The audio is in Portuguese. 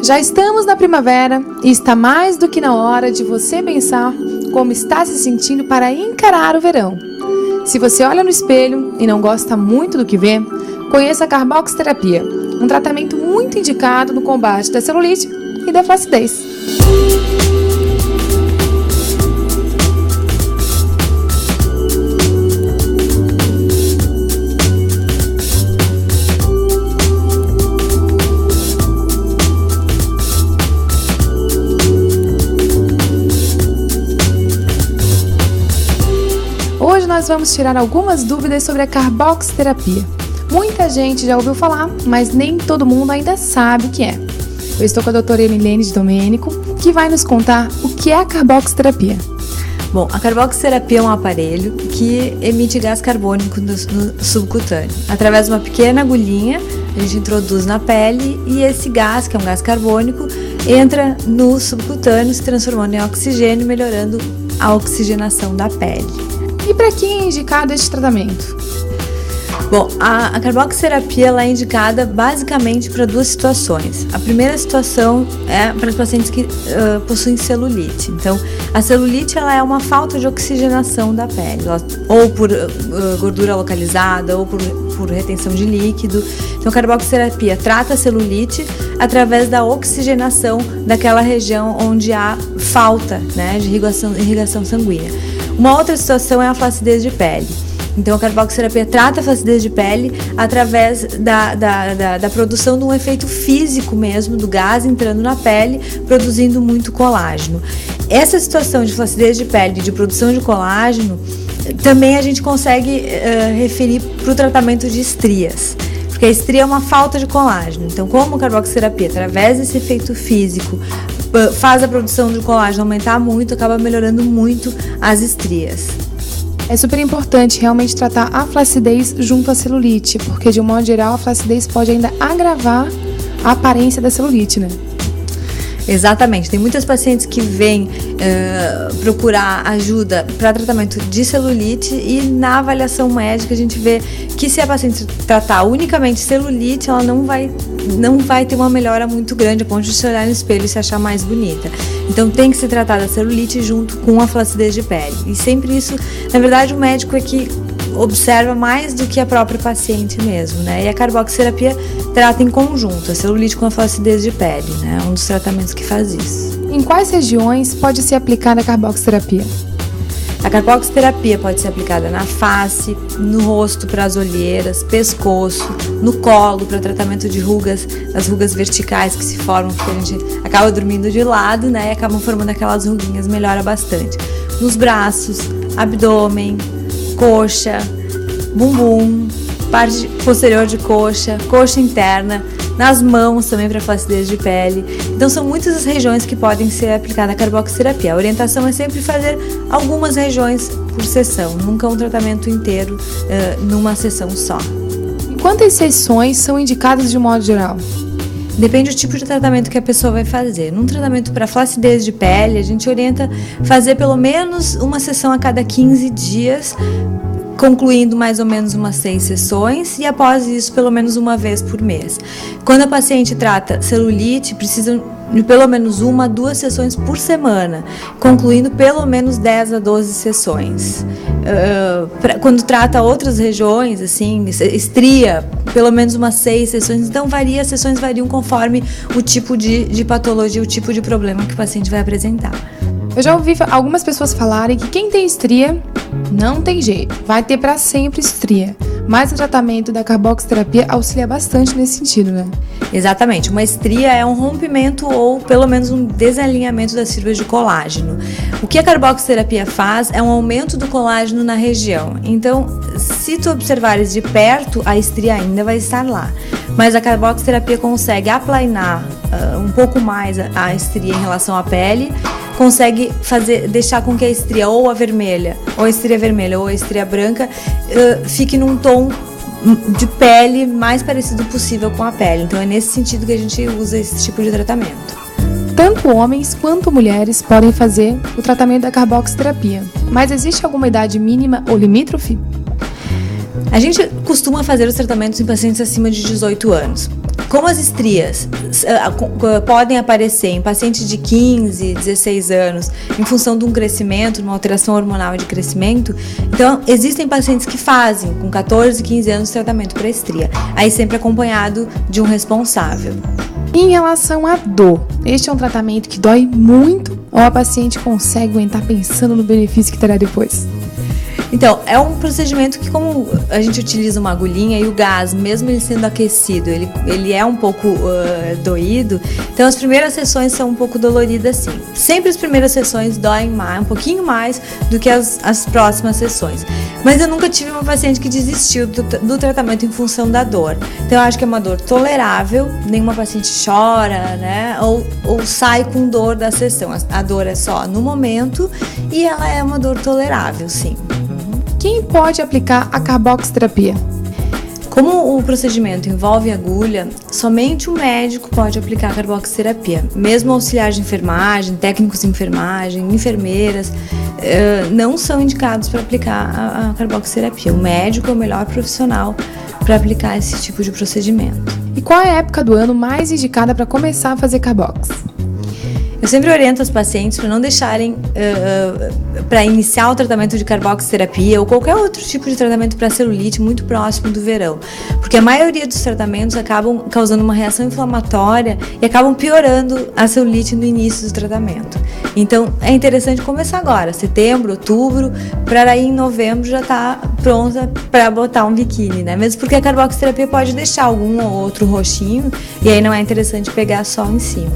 Já estamos na primavera e está mais do que na hora de você pensar como está se sentindo para encarar o verão. Se você olha no espelho e não gosta muito do que vê, conheça a carboxiterapia, um tratamento muito indicado no combate da celulite e da flacidez. Hoje nós vamos tirar algumas dúvidas sobre a carboxiterapia. Muita gente já ouviu falar, mas nem todo mundo ainda sabe o que é. Eu estou com a doutora Emilene de Domênico, que vai nos contar o que é a carboxiterapia. Bom, a carboxiterapia é um aparelho que emite gás carbônico no subcutâneo. Através de uma pequena agulhinha, a gente introduz na pele e esse gás, que é um gás carbônico, entra no subcutâneo, se transformando em oxigênio, melhorando a oxigenação da pele. E para quem é indicado este tratamento? Bom, a carboxiterapia ela é indicada basicamente para duas situações. A primeira situação é para os pacientes que possuem celulite. Então, a celulite ela é uma falta de oxigenação da pele, ou por gordura localizada, ou por retenção de líquido. Então, a carboxiterapia trata a celulite através da oxigenação daquela região onde há falta, né, de irrigação sanguínea. Uma outra situação é a flacidez de pele. Então, a carboxiterapia trata a flacidez de pele através da produção de um efeito físico mesmo, do gás entrando na pele, produzindo muito colágeno. Essa situação de flacidez de pele e de produção de colágeno, também a gente consegue referir para o tratamento de estrias. Porque a estria é uma falta de colágeno. Então, como a carboxiterapia, através desse efeito físico, faz a produção de colágeno aumentar muito, acaba melhorando muito as estrias. É super importante realmente tratar a flacidez junto à celulite, porque de um modo geral a flacidez pode ainda agravar a aparência da celulite, né? Exatamente, tem muitas pacientes que vêm procurar ajuda para tratamento de celulite e na avaliação médica a gente vê que se a paciente tratar unicamente celulite, ela não vai ter uma melhora muito grande a ponto de se olhar no espelho e se achar mais bonita. Então tem que ser tratada a celulite junto com a flacidez de pele. E sempre isso, na verdade, o médico é que observa mais do que a própria paciente mesmo, né? E a carboxiterapia trata em conjunto a celulite com a flacidez de pele, né? Um dos tratamentos que faz isso. Em quais regiões pode ser aplicada a carboxiterapia? A carboxiterapia pode ser aplicada na face, no rosto para as olheiras, pescoço, no colo para tratamento de rugas, as rugas verticais que se formam porque a gente acaba dormindo de lado, né? E acabam formando aquelas ruguinhas, melhora bastante. Nos braços, abdômen, coxa, bumbum, parte posterior de coxa, coxa interna, nas mãos também para flacidez de pele. Então são muitas as regiões que podem ser aplicada a carboxiterapia. A orientação é sempre fazer algumas regiões por sessão, nunca um tratamento inteiro numa sessão só. E quantas sessões são indicadas de um modo geral? Depende do tipo de tratamento que a pessoa vai fazer. Num tratamento para flacidez de pele, a gente orienta fazer pelo menos uma sessão a cada 15 dias, concluindo mais ou menos umas 6 sessões e após isso pelo menos uma vez por mês. Quando a paciente trata celulite, precisam de pelo menos 1 a 2 sessões por semana, concluindo pelo menos 10 a 12 sessões. Quando trata outras regiões, assim, estria, pelo menos umas 6 sessões, então as sessões variam conforme o tipo de patologia, o tipo de problema que o paciente vai apresentar. Eu já ouvi algumas pessoas falarem que quem tem estria não tem jeito, vai ter para sempre estria. Mas o tratamento da carboxiterapia auxilia bastante nesse sentido, né? Exatamente. Uma estria é um rompimento ou pelo menos um desalinhamento das fibras de colágeno. O que a carboxiterapia faz é um aumento do colágeno na região. Então, se tu observares de perto, a estria ainda vai estar lá. Mas a carboxiterapia consegue aplainar um pouco mais a estria em relação à pele, consegue deixar com que a estria ou a vermelha, ou a estria vermelha ou a estria branca fique num tom de pele mais parecido possível com a pele. Então é nesse sentido que a gente usa esse tipo de tratamento. Tanto homens quanto mulheres podem fazer o tratamento da carboxiterapia, mas existe alguma idade mínima ou limítrofe? A gente costuma fazer os tratamentos em pacientes acima de 18 anos. Como as estrias podem aparecer em pacientes de 15, 16 anos, em função de um crescimento, uma alteração hormonal de crescimento, então existem pacientes que fazem com 14, 15 anos tratamento para estria, aí sempre acompanhado de um responsável. Em relação à dor, este é um tratamento que dói muito ou a paciente consegue aguentar pensando no benefício que terá depois? Então, é um procedimento que, como a gente utiliza uma agulhinha e o gás, mesmo ele sendo aquecido, ele é um pouco doído, então as primeiras sessões são um pouco doloridas sim. Sempre as primeiras sessões doem mais, um pouquinho mais do que as próximas sessões. Mas eu nunca tive uma paciente que desistiu do tratamento em função da dor. Então eu acho que é uma dor tolerável, nenhuma paciente chora, né? Ou sai com dor da sessão. A dor é só no momento e ela é uma dor tolerável, sim. Quem pode aplicar a carboxiterapia? Como o procedimento envolve agulha, somente o médico pode aplicar a carboxiterapia. Mesmo auxiliares de enfermagem, técnicos de enfermagem, enfermeiras, não são indicados para aplicar a carboxiterapia. O médico é o melhor profissional para aplicar esse tipo de procedimento. E qual é a época do ano mais indicada para começar a fazer carbox? Eu sempre oriento os pacientes para não deixarem para iniciar o tratamento de carboxiterapia ou qualquer outro tipo de tratamento para celulite muito próximo do verão, porque a maioria dos tratamentos acabam causando uma reação inflamatória e acabam piorando a celulite no início do tratamento. Então é interessante começar agora, setembro, outubro, para aí em novembro já estar pronta para botar um biquíni, né? Mesmo porque a carboxiterapia pode deixar algum ou outro roxinho e aí não é interessante pegar só em cima.